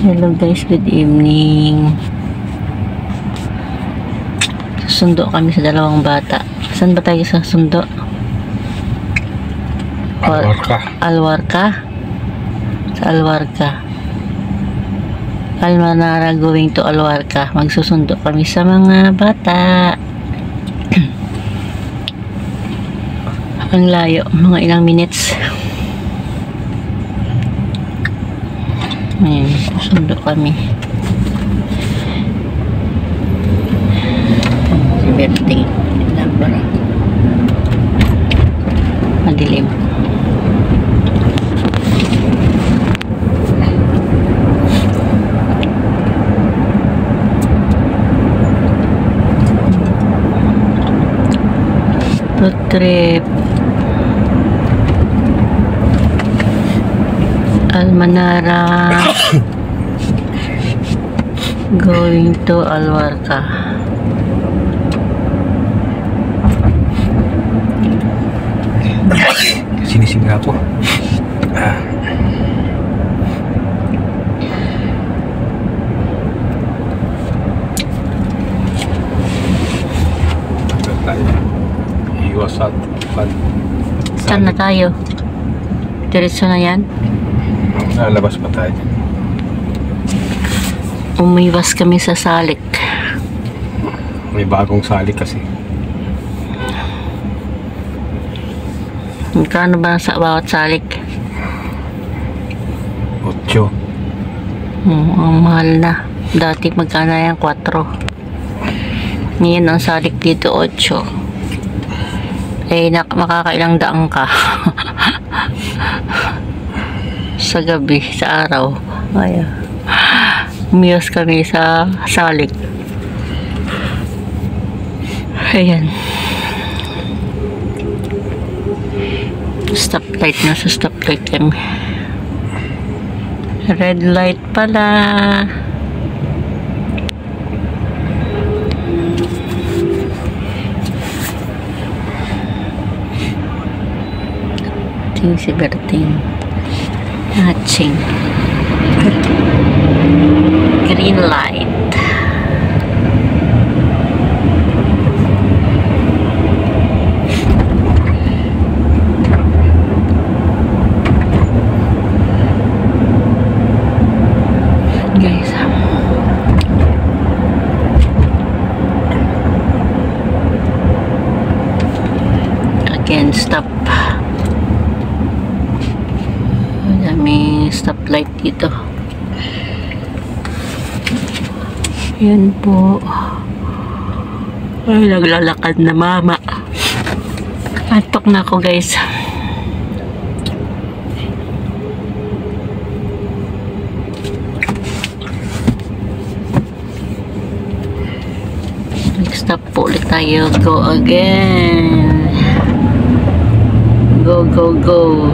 Hello guys, good evening. Sundo kami sa dalawang bata. Saan ba tayo sa sundo? Alwarka. Alwarka? Sa Alwarka. Almanara going to Alwarka. Magsusundo kami sa mga bata. Ang layo, mga ilang minutes. Ayan, susundo kami. Si Berting, nabara. Madilim. Road trip. Almanara going to Alwarka. Sinisinga ako. Iwas at Saan na tayo? Diretso na yan? Lalabas pa tayo. Umiwas kami sa salik. May bagong salik kasi. Magkano ba sa bawat salik? 8. Ang mahal na. Dati magkano yan? 4. Ngayon ang salik dito 8. Eh makakailang daang ka. Sa gabi, sa araw. Ayan. Umiwas kami sa salik. Ayan. Stoplight na, sa stoplight kami. Red light pala. Ting si Berting. Matching. Green light. Guys, again stop. May stoplight dito. Yan po. Ay, naglalakad na mama. Antok na ako guys. Next stop po ulit tayo. Go again. Go, go, go.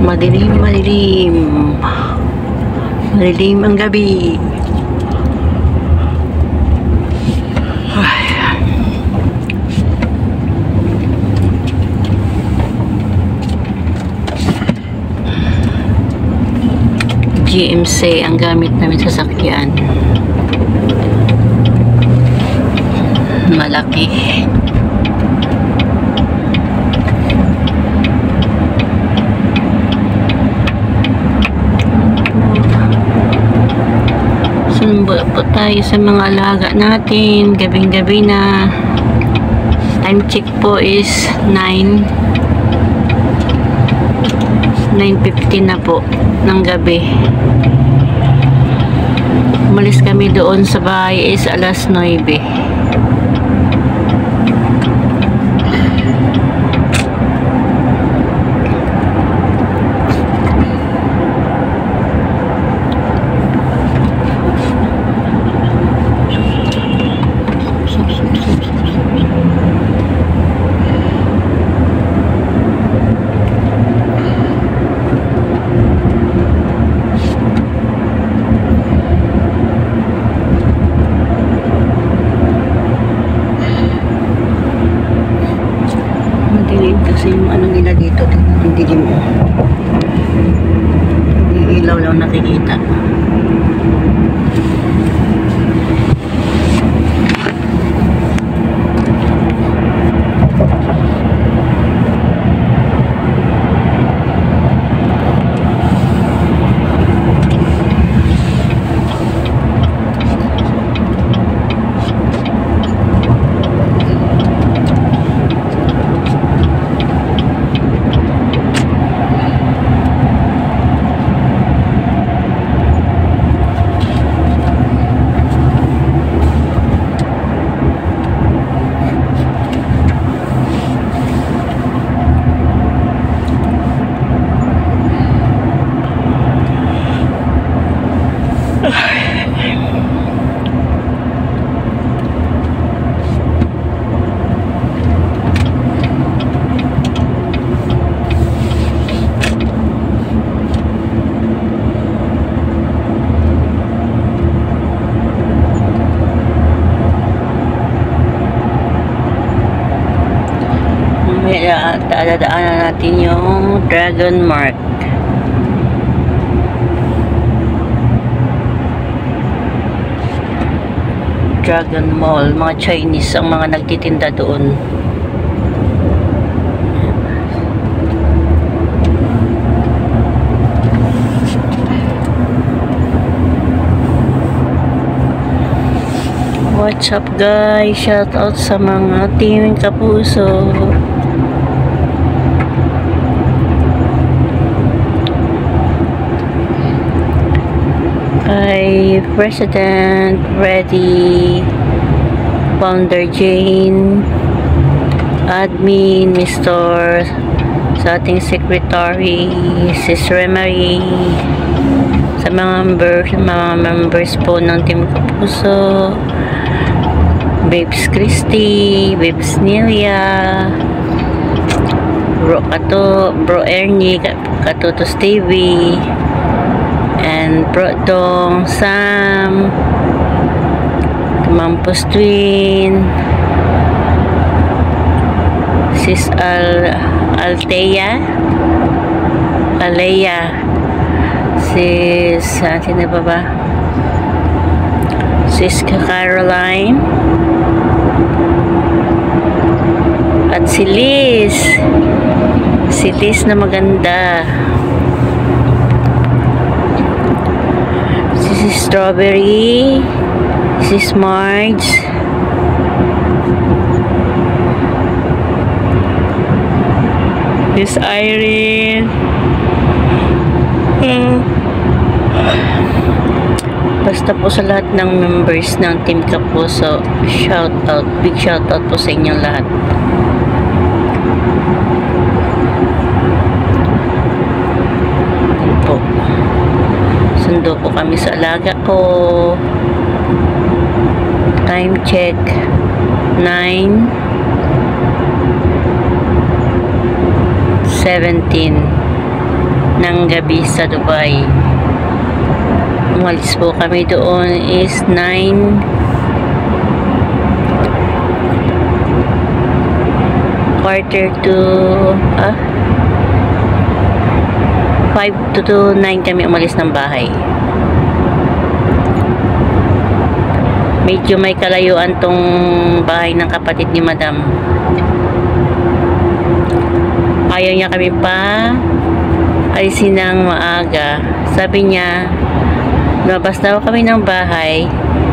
Madilim, madilim. Madilim ang gabi. GMC ang gamit namin sa sasakyan. Malaki. Sumbo po tayo sa mga alaga natin. Gabing-gabi na. Time check po is 9:15 na po ng gabi. Umalis kami doon sa bahay is alas 9. Kasi yung ano nila dito, hindi din mo. Yung ilaw lang nakikita. Dadaanan natin yung Dragon Mark. Dragon Mall. Mga Chinese ang mga nagtitinda doon. What's up guys? Shout out sa mga team Kapuso. Kay President Ready, Founder Jane, Admin Mr. sa ating Secretary Sis Remary, sa mga members po ng Team Kapuso, Babes Christy, Babes Nelia, Bro Ernie, Katutos TV, and Bro Dong, Sam, Mampus Twin, Sis Alea, Sis, sino ba ba? Sis Caroline, at si Liz na maganda, si Strawberry, si Marge, Miss Irene, basta po sa lahat ng members ng Team Kapuso, shout out, big shout out po sa inyong lahat. Po, sundo po kami sa alaga ko. Time check 9:17 ng gabi sa Dubai. Umalis po kami doon is 5 to 9 kami umalis ng bahay. Medyo may kalayuan tong bahay ng kapatid ni Madam. Ayaw niya kami pa alisin ng maaga. Sabi niya, lumabas daw kami ng bahay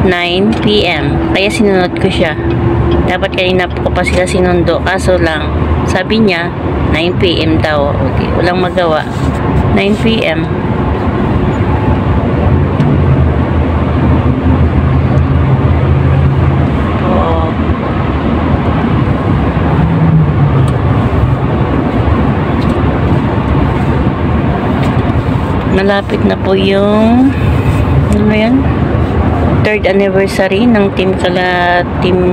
9 PM. Kaya sinunod ko siya. Dapat kanina po pa sila sinundo. Kaso lang, sabi niya, 9 PM daw. Okay, walang magawa. 9 PM. Oo. Malapit na po yung ano yan? 3rd anniversary ng Team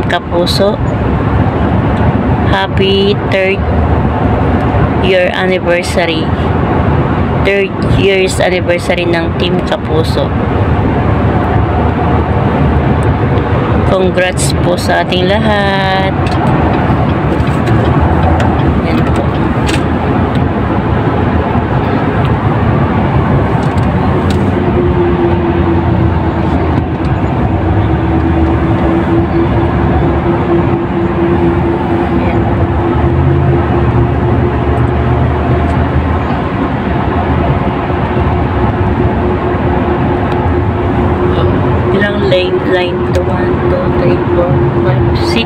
Kapuso. Happy 3rd year anniversary. 3rd year's anniversary ng Team Kapuso. Congrats po sa ating lahat. Yan po. Line to 1, 2, 3, 4, 5, 6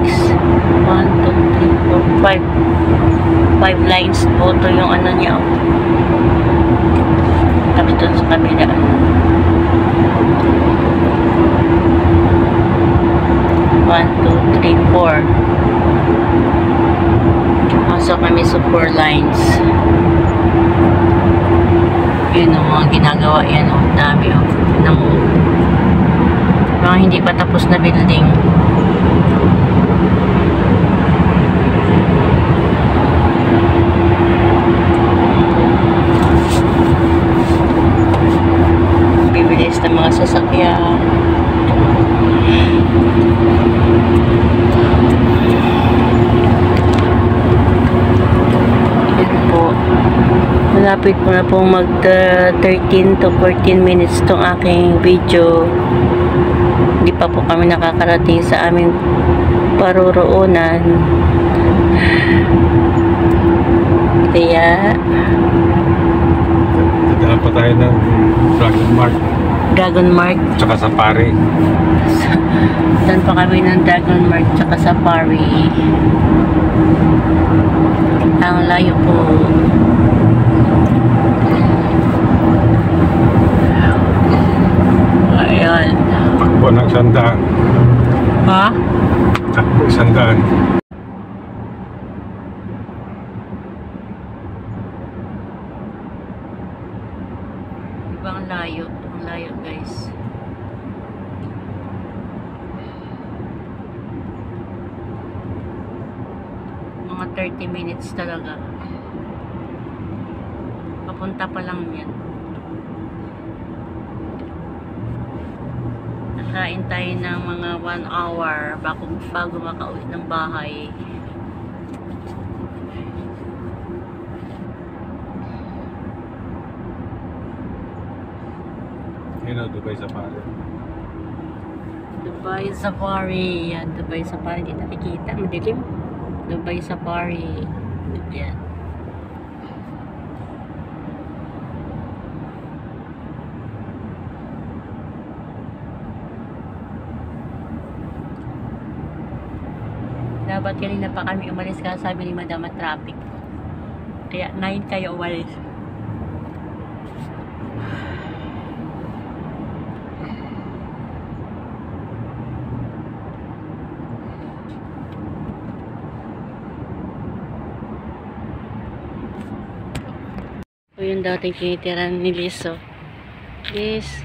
1, 2, 3, 4, 5 lines po ito yung ano niya tapos doon sa kabila 1, 2, 3, 4 pasok kami sa 4 lines yun ang mga ginagawa yan dami ng mga hindi pa tapos na building. Bibilis ng mga sasakyan. Yan po. Malapit po na pong mag 13 to 14 minutes tong aking video. Hindi pa po kami nakakarating sa aming paruroonan. Kaya Dadaan pa tayo ng Dragon Mark tsaka Safari. Dan pa kami ng Dragon Mark tsaka Safari. Ang layo po. Ayan. Takbo ng 100. Ha? Takbo 100. Diba ang layo? Ang layo guys. Mga 30 minutes talaga. Papunta pa lang yan. Kain tayo ng mga 1 hour bago makauwi ng bahay. Yun o, Dubai Safari. Dubai Safari. Yan, Dubai Safari. Hindi nakikita. Madilim. Dubai Safari. Yan. Dapat kanina pa kami umalis kasi sabi ni Madam at traffic. Kaya 9 kayo umalis. O yung dating tinitiran ni Liz, oh. Liz.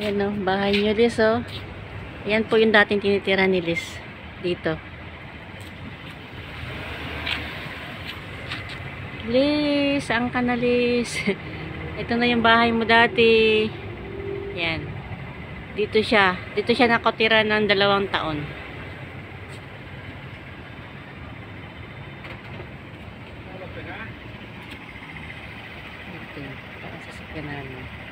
Yan o, bahay nyo Liz, oh. Yan po yung dating tinitiran ni Liz. Dito. Liz, saan ka na Liz? Ito na yung bahay mo dati. Yan. Dito siya. Dito siya nakatira ng 2 taon. Ito. Sasakyan namin.